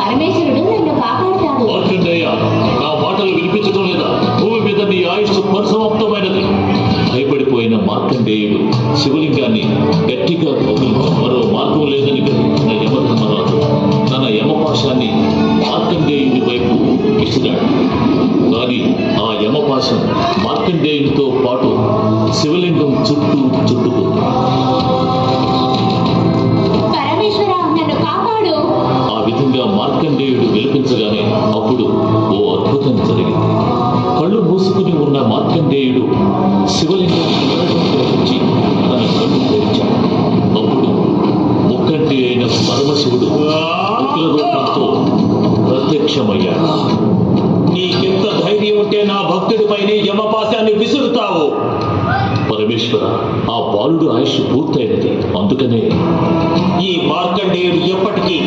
పరమేశ్వరుడు నన్ను కాపాడుతాడు. మార్కండేయ, నా మాటలు వినిపించడం లేదా? భూమి మీద నీ ఆయుష్ పరిసమాప్తమైనది. భయపడిపోయిన మార్కండేయుడు శివలింగాన్ని గట్టిగా కౌగిలించి మరో మార్గం లేదని గ్రహించిన యమధర్మరాజు తన యమపాశాన్ని మార్కండేయుని వైపు విసిరాడు. కానీ ఆ యమపాశం మార్కండేయునితో పాటు శివలింగం చుట్టూ చుట్టుకుంది. పరమేశ్వర, నన్ను కాపాడు. ఆ విధంగా మార్కండేయుడు విలపించగానే అప్పుడు ఓ అద్భుతం జరిగింది. కళ్ళు మూసుకుని ఉన్న మార్కండేయుడు శివలింగం గ్రహించి తన కళ్ళు తెరిచాడు. అప్పుడు ముక్కంటి అయిన పరమశివుడు ఉగ్ర రూపంతో ప్రత్యక్షమయ్యాడు. నీకెంత ధైర్యం ఉంటే నా భక్తుడిపైనే యమపాశాన్ని విసురుతావు? పరమేశ్వర, ఆ బాలుడు ఆయుష్ పూర్తయినది. అందుకనే ఈ మార్కండేయుడు ఎప్పటికీ